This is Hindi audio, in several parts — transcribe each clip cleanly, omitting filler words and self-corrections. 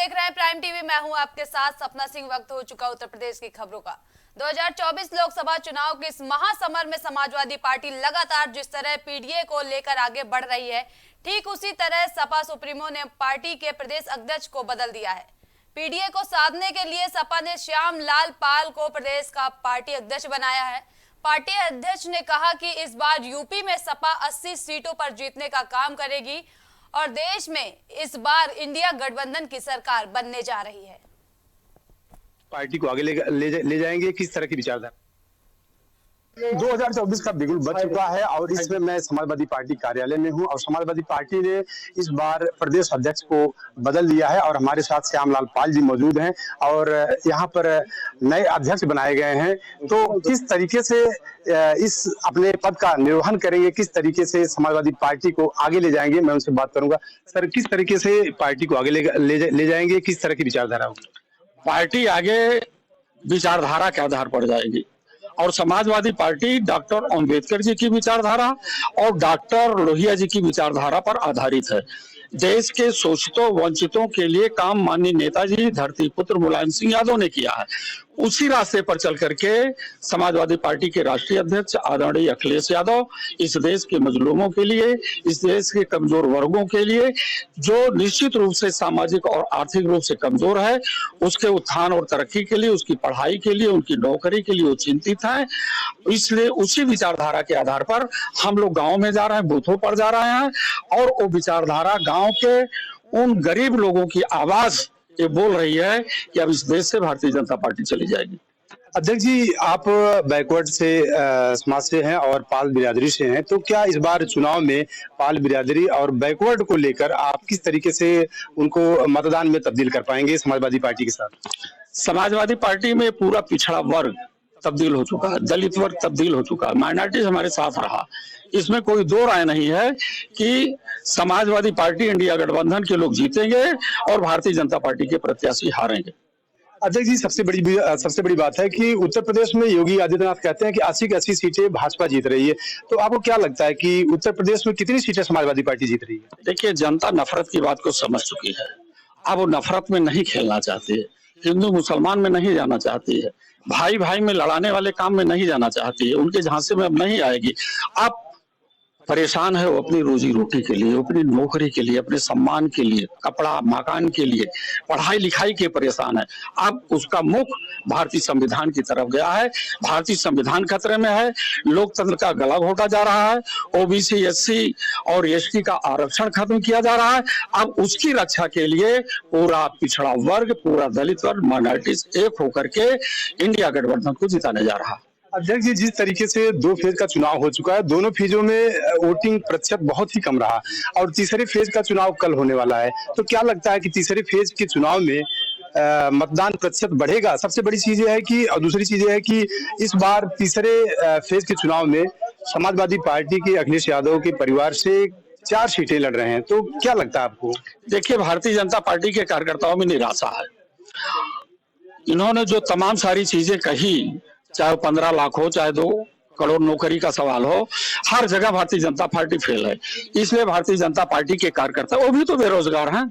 देख रहे हैं प्राइम टीवी। मैं हूं आपके साथ सपना सिंह। वक्त हो चुका उत्तर प्रदेश की खबरों का। 2024 लोकसभा चुनाव के इस महासमर में समाजवादी पार्टी लगातार जिस तरह पीडीए को लेकर आगे बढ़ रही है, ठीक उसी तरह सपा सुप्रीमो ने पार्टी के प्रदेश अध्यक्ष को बदल दिया है। पीडीए को साधने के लिए सपा ने श्याम लाल पाल को प्रदेश का पार्टी अध्यक्ष बनाया है। पार्टी अध्यक्ष ने कहा कि इस बार यूपी में सपा 80 सीटों पर जीतने का काम करेगी और देश में इस बार इंडिया गठबंधन की सरकार बनने जा रही है। पार्टी को आगे ले जाएंगे, किस तरह की विचारधारा? 2024 का बिगुल बज चुका है और इसमें मैं समाजवादी पार्टी कार्यालय में हूं और समाजवादी पार्टी ने इस बार प्रदेश अध्यक्ष को बदल दिया है और हमारे साथ श्यामलाल पाल जी मौजूद हैं और यहां पर नए अध्यक्ष बनाए गए हैं। तो किस तरीके से इस अपने पद का निर्वहन करेंगे, किस तरीके से समाजवादी पार्टी को आगे ले जाएंगे, मैं उनसे बात करूंगा। सर, किस तरीके से पार्टी को आगे ले जाएंगे, किस तरह की विचारधारा होगी? पार्टी आगे विचारधारा के आधार पर जाएगी और समाजवादी पार्टी डॉक्टर अंबेडकर जी की विचारधारा और डॉक्टर लोहिया जी की विचारधारा पर आधारित है। देश के शोषितों वंचितों के लिए काम माननीय नेताजी धरती पुत्र मुलायम सिंह यादव ने किया है। उसी रास्ते पर चल करके समाजवादी पार्टी के राष्ट्रीय अध्यक्ष आदरणीय अखिलेश यादव इस देश के मजलूमों के लिए, इस देश के कमजोर वर्गों के लिए, जो निश्चित रूप से सामाजिक और आर्थिक रूप से कमजोर है, उसके उत्थान और तरक्की के लिए, उसकी पढ़ाई के लिए, उनकी नौकरी के लिए वो चिंतित है। इसलिए उसी विचारधारा के आधार पर हम लोग गाँव में जा रहे हैं, बूथों पर जा रहे हैं और वो विचारधारा गाँव के उन गरीब लोगों की आवाज ये बोल रही है कि अब इस देश से भारतीय जनता पार्टी चली जाएगी। अध्यक्ष जी, आप बैकवर्ड से समाज से हैं और पाल बिरादरी से हैं, तो क्या इस बार चुनाव में पाल बिरादरी और बैकवर्ड को लेकर आप किस तरीके से उनको मतदान में तब्दील कर पाएंगे समाजवादी पार्टी के साथ? समाजवादी पार्टी में पूरा पिछड़ा वर्ग तब्दील हो चुका है, दलित वर्ग तब्दील हो चुका है, माइनॉरिटीज हमारे साथ रहा। इसमें कोई दो राय नहीं है कि समाजवादी पार्टी इंडिया गठबंधन के लोग जीतेंगे और भारतीय जनता पार्टी के प्रत्याशी हारेंगे। अध्यक्ष जी, सबसे बड़ी बात है कि उत्तर प्रदेश में योगी आदित्यनाथ कहते हैं कि 80 की 80 सीटें भाजपा जीत रही है, तो आपको क्या लगता है कि उत्तर प्रदेश में कितनी सीटें समाजवादी पार्टी जीत रही है? देखिए, जनता नफरत की बात को समझ चुकी है। अब वो नफरत में नहीं खेलना चाहती है, हिंदू मुसलमान में नहीं जाना चाहती है, भाई भाई में लड़ाने वाले काम में नहीं जाना चाहती है, उनके झांसे में अब नहीं आएगी। आप परेशान है वो अपनी रोजी रोटी के लिए, अपनी नौकरी के लिए, अपने सम्मान के लिए, कपड़ा मकान के लिए, पढ़ाई लिखाई के परेशान है। अब उसका मुख भारतीय संविधान की तरफ गया है। भारतीय संविधान खतरे में है, लोकतंत्र का गला घोटा जा रहा है, ओबीसी एससी और एसटी का आरक्षण खत्म किया जा रहा है। अब उसकी रक्षा के लिए पूरा पिछड़ा वर्ग, पूरा दलित वर्ग, माइनॉरिटीज एक होकर के इंडिया गठबंधन को जिताने जा रहा है। अध्यक्ष जी, जिस तरीके से 2 फेज का चुनाव हो चुका है, दोनों फेजों में वोटिंग प्रतिशत बहुत ही कम रहा और तीसरे फेज का चुनाव कल होने वाला है, तो क्या लगता है कि तीसरे फेज के चुनाव में मतदान प्रतिशत बढ़ेगा? सबसे बड़ी चीज ये है कि, और दूसरी चीज ये है कि इस बार तीसरे फेज के चुनाव में समाजवादी पार्टी के अखिलेश यादव के परिवार से 4 सीटें लड़ रहे हैं, तो क्या लगता है आपको? देखिए, भारतीय जनता पार्टी के कार्यकर्ताओं में निराशा है। इन्होंने जो तमाम सारी चीजें कही, चाहे 15 लाख हो, चाहे 2 करोड़ नौकरी का सवाल हो, हर जगह भारतीय जनता पार्टी फेल है। इसलिए भारतीय जनता पार्टी के कार्यकर्ता वो भी तो बेरोजगार हैं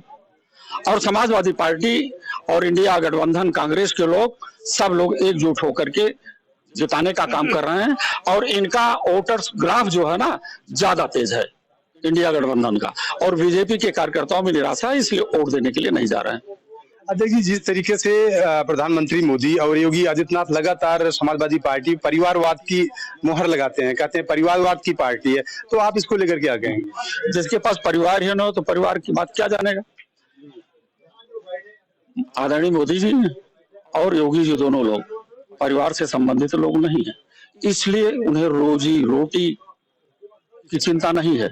और समाजवादी पार्टी और इंडिया गठबंधन कांग्रेस के लोग सब लोग एकजुट होकर के जिताने का काम कर रहे हैं और इनका वोटर्स ग्राफ जो है ना ज्यादा तेज है इंडिया गठबंधन का, और बीजेपी के कार्यकर्ताओं में निराशा है, इसलिए वोट देने के लिए नहीं जा रहे हैं। अध्यक्ष जी, जिस तरीके से प्रधानमंत्री मोदी और योगी आदित्यनाथ लगातार समाजवादी पार्टी परिवारवाद की मोहर लगाते हैं, कहते हैं परिवारवाद की पार्टी है, तो आप इसको लेकर क्या कहेंगे? जिसके पास परिवार ही ना हो तो परिवार की बात क्या जानेगा? आदरणीय मोदी जी और योगी जी दोनों लोग परिवार से संबंधित लोग नहीं है, इसलिए उन्हें रोजी रोटी की चिंता नहीं है।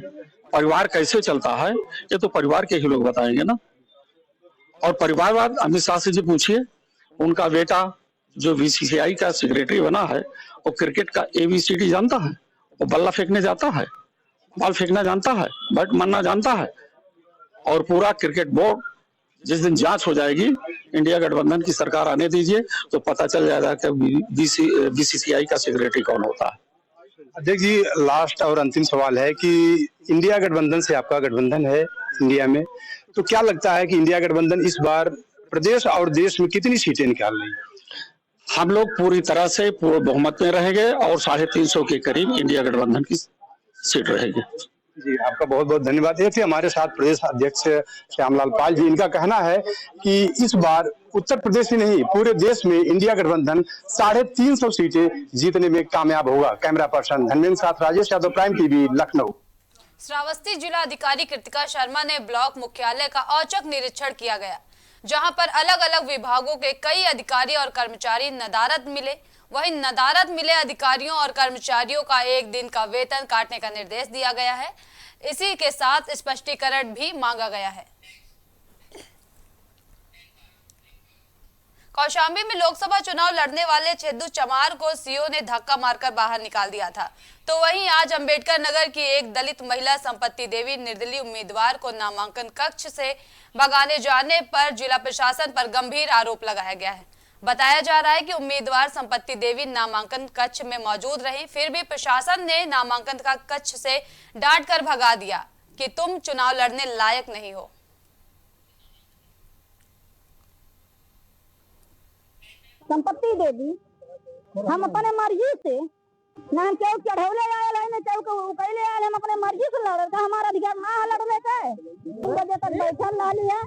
परिवार कैसे चलता है ये तो परिवार के ही लोग बताएंगे ना। और परिवारवाद अमित शाह से जी पूछिए, उनका बेटा जो बीसीसीआई का सेक्रेटरी बना है वो क्रिकेट का एबीसीडी जानता है, वो बल्ला फेंकने जाता है, बॉल फेंकना जानता है, बैट मारना जानता है। और पूरा क्रिकेट बोर्ड जिस दिन जांच हो जाएगी, इंडिया गठबंधन की सरकार आने दीजिए तो पता चल जाएगा कि बीसीसीआई का सेक्रेटरी कौन होता है। अध्यक्ष जी, लास्ट और अंतिम सवाल है कि इंडिया गठबंधन से आपका गठबंधन है इंडिया में, तो क्या लगता है कि इंडिया गठबंधन इस बार प्रदेश और देश में कितनी सीटें निकाल रही है? हम लोग पूरी तरह से पूर्ण बहुमत में रहेंगे और 350 के करीब इंडिया गठबंधन की सीट रहेगी। जी, आपका बहुत बहुत धन्यवाद। ये थे हमारे साथ प्रदेश अध्यक्ष श्यामलाल पाल जी। इनका कहना है कि इस बार उत्तर प्रदेश ही नहीं पूरे देश में इंडिया गठबंधन 350 सीटें जीतने में कामयाब होगा। कैमरा पर्सन धनवेंद्र साथ राजेश यादव, प्राइम टीवी, लखनऊ। श्रावस्ती जिला अधिकारी कृतिका शर्मा ने ब्लॉक मुख्यालय का औचक निरीक्षण किया गया, जहां पर अलग अलग विभागों के कई अधिकारी और कर्मचारी नदारद मिले। वहीं नदारद मिले अधिकारियों और कर्मचारियों का एक दिन का वेतन काटने का निर्देश दिया गया है। इसी के साथ स्पष्टीकरण भी मांगा गया है। कौशाम्बी में लोकसभा चुनाव लड़ने वाले छेदू चमार को सीओ ने धक्का मारकर बाहर निकाल दिया था। तो वहीं आज अंबेडकर नगर की एक दलित महिला संपत्ति देवी निर्दलीय उम्मीदवार को नामांकन कक्ष से भगाने जाने पर जिला प्रशासन पर गंभीर आरोप लगाया गया है। बताया जा रहा है कि उम्मीदवार संपत्ति देवी नामांकन कक्ष में मौजूद रही, फिर भी प्रशासन ने नामांकन का कक्ष से डांट कर भगा दिया कि तुम चुनाव लड़ने लायक नहीं हो। संपत्ति देवी हम अपने मर्जी से ना हम केहू चढ़ौले आयल है ना केहू उकैले आयल, हम अपने मर्जी से लड़ का हमारा अधिकार ना है लड़ने का। 3 बजे तक बैठल रही है,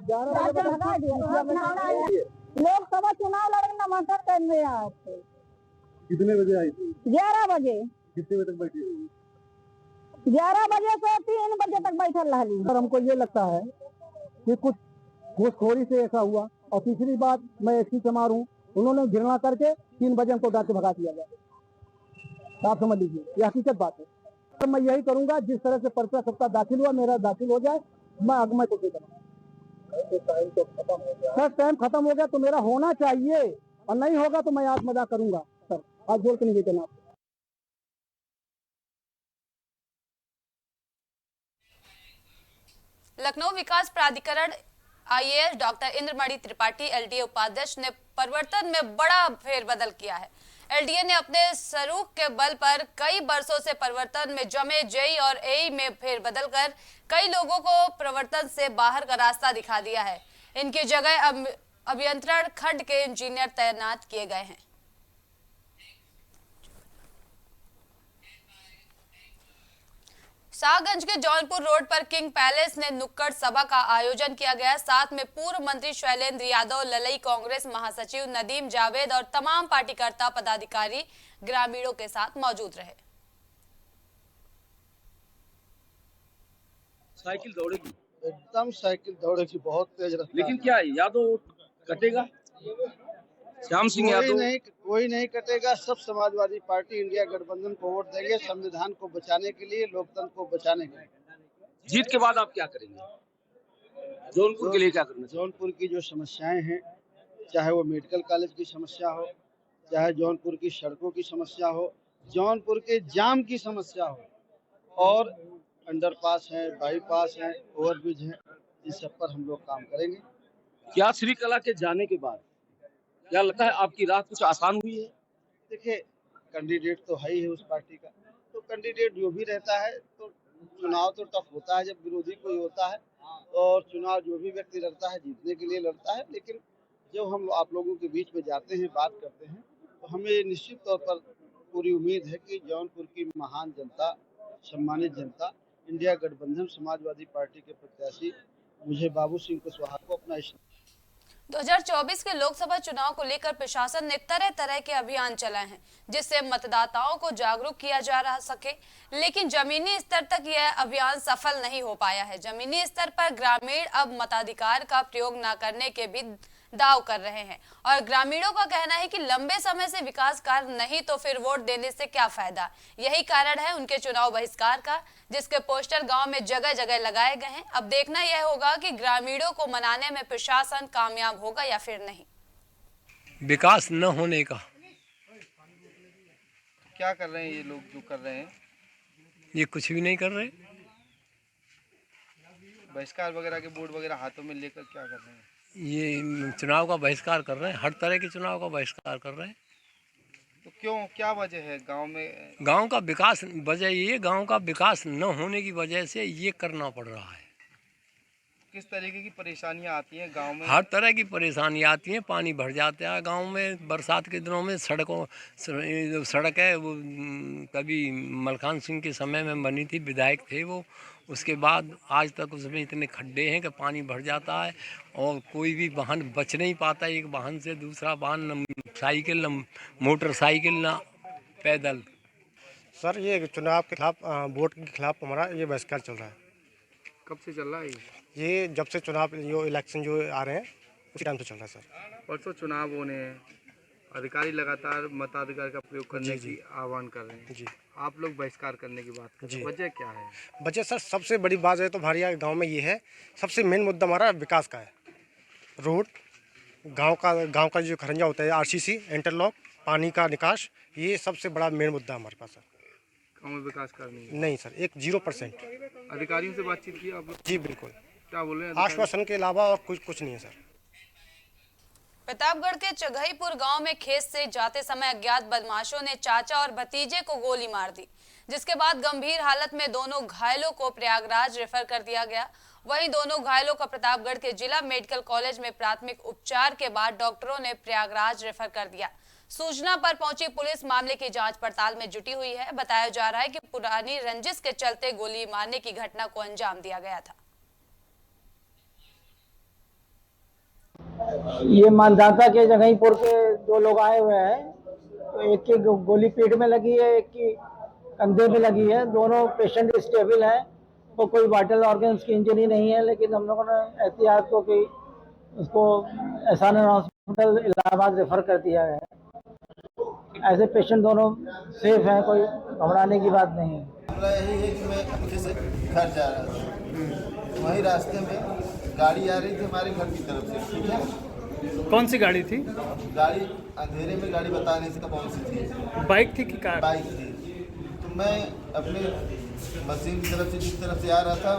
भगा दिया। लोकसभा चुनाव लड़ने नामांकन करने आए थे। कितने बजे आई थी? 11 बजे। कितने बजे तक बैठी हुई? 11 बजे से 3 बजे तक बैठल रही। और हमको ये लगता है कि कुछ घूसखोरी से ऐसा हुआ। और तीसरी बात, मैं एसपी चमार हूँ, उन्होंने घृणा करके 3 बजे हमको डांट के भगा दिया गया। आप समझ लीजिए, ये हकीकत बात है। तो मैं यही करूंगा, जिस तरह से पर्चा सबका दाखिल हुआ मेरा दाखिल हो जाए, मैं अगमय कोशिश करूंगा। सर टाइम खत्म हो गया तो मेरा होना चाहिए, और नहीं होगा तो मैं आज मजाक करूंगा। सर आज बोल के नहीं देते ना। लखनऊ विकास प्राधिकरण IAS doctor Indramani Tripathi LDA उपाध्यक्ष ने परिवर्तन में बड़ा फेरबदल किया है। एलडीए ने अपने सरूख के बल पर कई वर्षों से परिवर्तन में जमे जेई और एई में फेरबदल कर कई लोगों को परिवर्तन से बाहर का रास्ता दिखा दिया है। इनकी जगह अभियंत्रण खंड के इंजीनियर तैनात किए गए हैं। शाहगंज के जौनपुर रोड पर किंग पैलेस ने नुक्कड़ सभा का आयोजन किया गया। साथ में पूर्व मंत्री शैलेंद्र यादव, ललई कांग्रेस महासचिव नदीम जावेद और तमाम पार्टीकर्ता पदाधिकारी ग्रामीणों के साथ मौजूद रहे। साइकिल दौड़ेगी, एकदम साइकिल दौड़ेगी, बहुत तेज रफ्तार। लेकिन क्या है, यादव कटेगा? श्याम सिंह यादव कोई नहीं कटेगा। सब समाजवादी पार्टी इंडिया गठबंधन को वोट देंगे, संविधान को बचाने के लिए, लोकतंत्र को बचाने के लिए। जीत के बाद आप क्या करेंगे? जौनपुर के लिए क्या करना चाहिए? जौनपुर की जो समस्याएं हैं, चाहे वो मेडिकल कॉलेज की समस्या हो, चाहे जौनपुर की सड़कों की समस्या हो, जौनपुर के जाम की समस्या हो, और अंडरपास है, बाईपास है, ओवरब्रिज है, इन सब पर हम लोग काम करेंगे। क्या श्री कला के जाने के बाद क्या लगता है आपकी राह कुछ आसान हुई है? देखिए, कैंडिडेट तो है ही है उस पार्टी का, तो कैंडिडेट जो भी रहता है, तो चुनाव तो टफ होता है जब विरोधी कोई होता है, और चुनाव जो भी व्यक्ति लड़ता है जीतने के लिए लड़ता है। लेकिन जब हम आप लोगों के बीच में जाते हैं, बात करते हैं, तो हमें निश्चित तौर पर पूरी उम्मीद है कि जौनपुर की महान जनता, सम्मानित जनता, इंडिया गठबंधन समाजवादी पार्टी के प्रत्याशी मुझे बाबू सिंह कुशवाहा को अपना 2024 के लोकसभा चुनाव को लेकर प्रशासन ने तरह तरह के अभियान चलाए हैं, जिससे मतदाताओं को जागरूक किया जा सके। लेकिन जमीनी स्तर तक यह अभियान सफल नहीं हो पाया है। जमीनी स्तर पर ग्रामीण अब मताधिकार का प्रयोग न करने के भी दाव कर रहे हैं और ग्रामीणों का कहना है कि लंबे समय से विकास कार्य नहीं तो फिर वोट देने से क्या फायदा। यही कारण है उनके चुनाव बहिष्कार का, जिसके पोस्टर गांव में जगह जगह लगाए गए हैं। अब देखना यह होगा कि ग्रामीणों को मनाने में प्रशासन कामयाब होगा या फिर नहीं। विकास न होने का क्या कर रहे हैं ये लोग जो कर रहे हैं? ये कुछ भी नहीं कर रहे। बहिष्कार वगैरह के बोर्ड वगैरह हाथों में लेकर क्या कर रहे हैं? ये चुनाव का बहिष्कार कर रहे हैं, हर तरह के चुनाव का बहिष्कार कर रहे हैं। तो क्यों, क्या वजह है? गांव में गांव का विकास, वजह ये गांव का विकास न होने की वजह से ये करना पड़ रहा है। किस तरीके की परेशानियां आती हैं गांव में? हर तरह की परेशानी आती है। पानी भर जाता है गांव में बरसात के दिनों में। जो सड़क है वो कभी मलखान सिंह के समय में बनी थी, विधायक थे वो। उसके बाद आज तक उसमें इतने खड्डे हैं कि पानी भर जाता है और कोई भी वाहन बच नहीं पाता, एक वाहन से दूसरा वाहन, न साइकिल न मोटरसाइकिल न पैदल। सर ये चुनाव के खिलाफ वोट के खिलाफ हमारा ये बहिष्कार चल रहा है। कब से चल रहा है ये जब से चुनाव जो इलेक्शन जो आ रहे हैं उसी टाइम से चल रहा है सर। परसों चुनाव होने हैं, अधिकारी लगातार मताधिकार का प्रयोग करने की आह्वान कर रहे हैं जी। आप लोग बहिष्कार करने की बात कर रहे हैं, वजह क्या है? वजह सर सबसे बड़ी बात है तो हमारे यहाँ गाँव में ये है, सबसे मेन मुद्दा हमारा विकास का है। रोड, गाँव का जो खरंजा होता है, RCC, इंटरलॉक, पानी का निकास, ये सबसे बड़ा मेन मुद्दा हमारे पास है। गाँव में विकास करनी नहीं सर, 0%। अधिकारियों से बातचीत की आप लोग? जी बिल्कुल। क्या बोल रहे हैं? आश्वासन के अलावा और कुछ नहीं है सर। प्रतापगढ़ के चगईपुर गांव में खेत से जाते समय अज्ञात बदमाशों ने चाचा और भतीजे को गोली मार दी, जिसके बाद गंभीर हालत में दोनों घायलों को प्रयागराज रेफर कर दिया गया। वहीं दोनों घायलों का प्रतापगढ़ के जिला मेडिकल कॉलेज में प्राथमिक उपचार के बाद डॉक्टरों ने प्रयागराज रेफर कर दिया। सूचना पर पहुंची पुलिस मामले की जांच पड़ताल में जुटी हुई है। बताया जा रहा है कि पुरानी रंजिश के चलते गोली मारने की घटना को अंजाम दिया गया था। ये मानदाता के जगहीपुर के दो लोग आए हुए हैं, तो एक की गोली पेट में लगी है, एक की कंधे में लगी है। दोनों पेशेंट स्टेबल हैं, तो कोई वाइटल ऑर्गन्स की इंजरी नहीं है, लेकिन हम लोगों ने एहतियात को कि उसको एहसान हॉस्पिटल इलाहाबाद रेफर कर दिया है। ऐसे पेशेंट दोनों सेफ हैं, कोई घबराने की बात नहीं है। यही है कि मैं अच्छे से घर जा रहा था, वही रास्ते में गाड़ी आ रही थी हमारे घर की तरफ से, ठीक है। कौन सी गाड़ी थी? गाड़ी अंधेरे में गाड़ी बता नहीं सकता कौन सी थी। बाइक थी कि कार? बाइक थी। तो मैं अपने मशीन की तरफ से जिस तरफ से आ रहा था,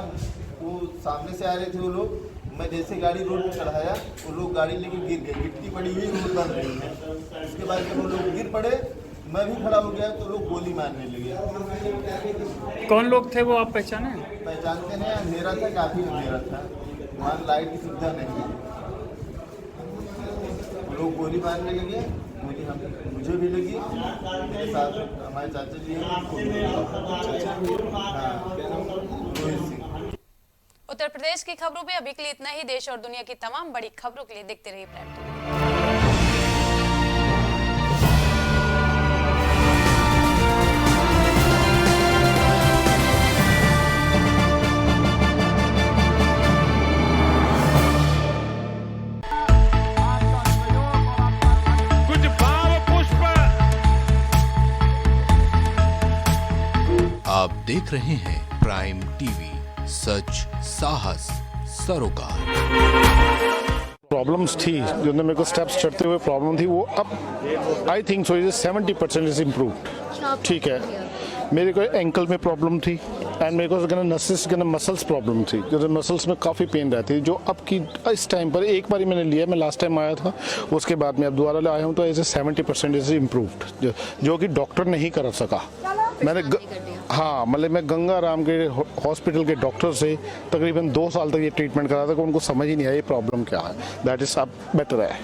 वो सामने से आ रहे थे वो लोग। मैं जैसे गाड़ी रोड पर चढ़ाया, वो लोग गाड़ी लेके गिर गए, गिट्टी पड़ी हुई रोड बन रही है। उसके बाद जब वो लोग गिर पड़े, मैं भी खड़ा हो गया, तो लोग गोली मारने लगे। कौन लोग थे वो आप पहचाने? पहचानते हैं, अंधेरा था, काफ़ी अंधेरा था, वहाँ लाइट की सुविधा नहीं है। लोग गोली मारने लगे, मुझे भी लगी, मेरे साथ हमारे चाचा जी हैं। उत्तर प्रदेश की खबरों पे अभी के लिए इतना ही। देश और दुनिया की तमाम बड़ी खबरों के लिए देखते रहिए प्राइम टाइम। आप देख रहे हैं प्राइम टीवी, सच साहस सरोकार। प्रॉब्लम्स थी जो मेरे को स्टेप्स चढ़ते हुए प्रॉब्लम थी, वो अब I think so 70% is improved. ठीक है, मेरे को एंकल में प्रॉब्लम थी एंड मेरे को नसेस मसल्स प्रॉब्लम थी, जो मसल्स में काफ़ी पेन रहती है, जो अब की इस टाइम पर एक बार मैंने लिया, मैं लास्ट टाइम आया था, उसके बाद मैं अब दोबारा आया हूँ, तो ऐसे 70% इज इम्प्रूव्ड, जो कि डॉक्टर नहीं कर सका। मैंने हाँ, मतलब मैं गंगा राम के हॉस्पिटल के डॉक्टर से तकरीबन 2 साल तक ये ट्रीटमेंट करा था, कि उनको समझ ही नहीं आया ये प्रॉब्लम क्या है। दैट इज अब बेटर है।